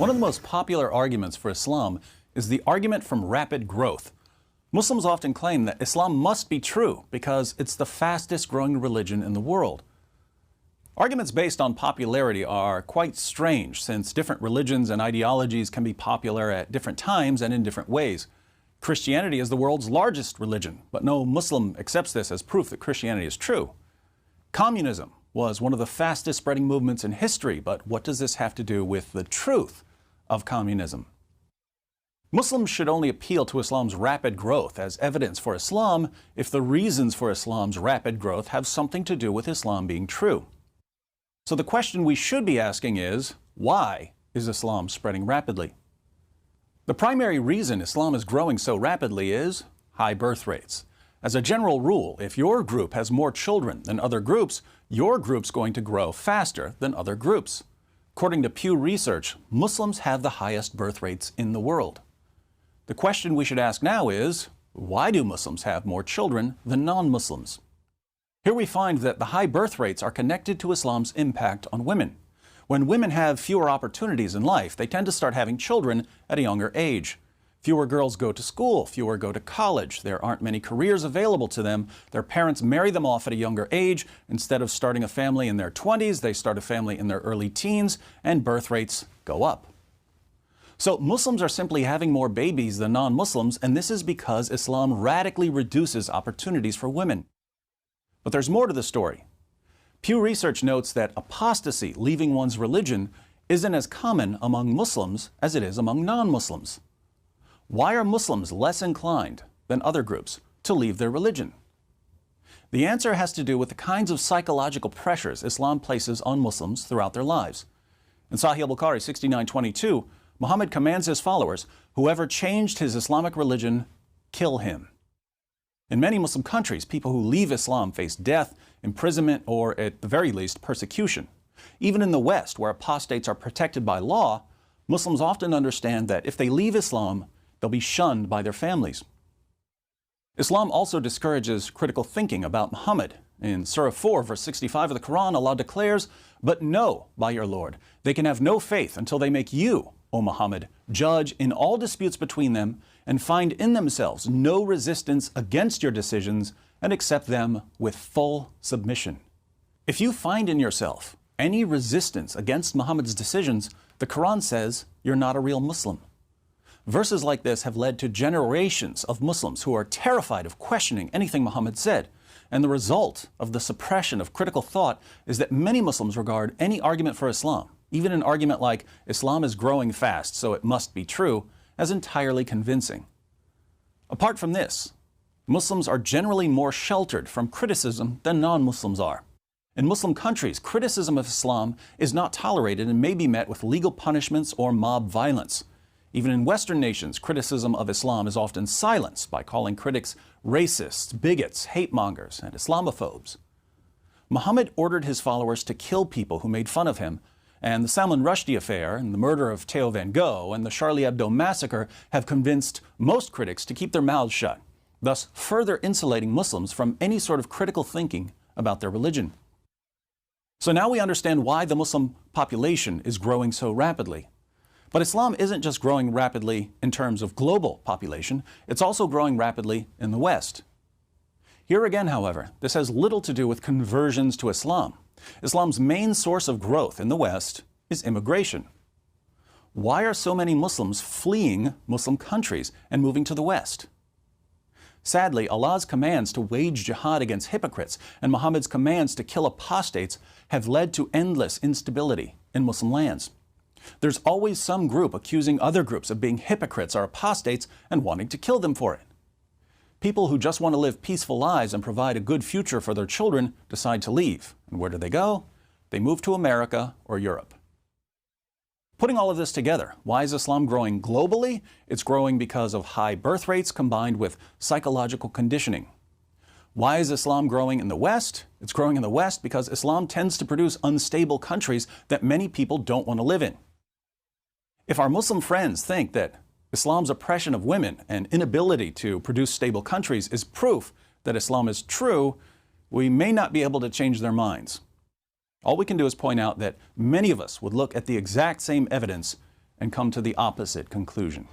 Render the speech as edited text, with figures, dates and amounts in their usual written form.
One of the most popular arguments for Islam is the argument from rapid growth. Muslims often claim that Islam must be true because it's the fastest growing religion in the world. Arguments based on popularity are quite strange, since different religions and ideologies can be popular at different times and in different ways. Christianity is the world's largest religion, but no Muslim accepts this as proof that Christianity is true. Communism was one of the fastest spreading movements in history, but what does this have to do with the truth of communism? Muslims should only appeal to Islam's rapid growth as evidence for Islam if the reasons for Islam's rapid growth have something to do with Islam being true. So the question we should be asking is, why is Islam spreading rapidly? The primary reason Islam is growing so rapidly is high birth rates. As a general rule, if your group has more children than other groups, your group's going to grow faster than other groups. According to Pew Research, Muslims have the highest birth rates in the world. The question we should ask now is, why do Muslims have more children than non-Muslims? Here we find that the high birth rates are connected to Islam's impact on women. When women have fewer opportunities in life, they tend to start having children at a younger age. Fewer girls go to school, fewer go to college, there aren't many careers available to them, their parents marry them off at a younger age. Instead of starting a family in their 20s, they start a family in their early teens, and birth rates go up. So Muslims are simply having more babies than non-Muslims, and this is because Islam radically reduces opportunities for women. But there's more to the story. Pew Research notes that apostasy, leaving one's religion, isn't as common among Muslims as it is among non-Muslims. Why are Muslims less inclined than other groups to leave their religion? The answer has to do with the kinds of psychological pressures Islam places on Muslims throughout their lives. In Sahih al-Bukhari 69:22, Muhammad commands his followers, whoever changed his Islamic religion, kill him. In many Muslim countries, people who leave Islam face death, imprisonment, or at the very least, persecution. Even in the West, where apostates are protected by law, Muslims often understand that if they leave Islam, they'll be shunned by their families. Islam also discourages critical thinking about Muhammad. In Surah 4, verse 65 of the Quran, Allah declares, "But know by your Lord, they can have no faith until they make you, O Muhammad, judge in all disputes between them and find in themselves no resistance against your decisions and accept them with full submission." If you find in yourself any resistance against Muhammad's decisions, the Quran says you're not a real Muslim. Verses like this have led to generations of Muslims who are terrified of questioning anything Muhammad said. And the result of the suppression of critical thought is that many Muslims regard any argument for Islam, even an argument like Islam is growing fast, so it must be true, as entirely convincing. Apart from this, Muslims are generally more sheltered from criticism than non-Muslims are. In Muslim countries, criticism of Islam is not tolerated and may be met with legal punishments or mob violence. Even in Western nations, criticism of Islam is often silenced by calling critics racists, bigots, hate-mongers, and Islamophobes. Muhammad ordered his followers to kill people who made fun of him, and the Salman Rushdie affair and the murder of Theo Van Gogh and the Charlie Hebdo massacre have convinced most critics to keep their mouths shut, thus further insulating Muslims from any sort of critical thinking about their religion. So now we understand why the Muslim population is growing so rapidly. But Islam isn't just growing rapidly in terms of global population, it's also growing rapidly in the West. Here again, however, this has little to do with conversions to Islam. Islam's main source of growth in the West is immigration. Why are so many Muslims fleeing Muslim countries and moving to the West? Sadly, Allah's commands to wage jihad against hypocrites and Muhammad's commands to kill apostates have led to endless instability in Muslim lands. There's always some group accusing other groups of being hypocrites or apostates and wanting to kill them for it. People who just want to live peaceful lives and provide a good future for their children decide to leave. And where do they go? They move to America or Europe. Putting all of this together, why is Islam growing globally? It's growing because of high birth rates combined with psychological conditioning. Why is Islam growing in the West? It's growing in the West because Islam tends to produce unstable countries that many people don't want to live in. If our Muslim friends think that Islam's oppression of women and inability to produce stable countries is proof that Islam is true, we may not be able to change their minds. All we can do is point out that many of us would look at the exact same evidence and come to the opposite conclusion.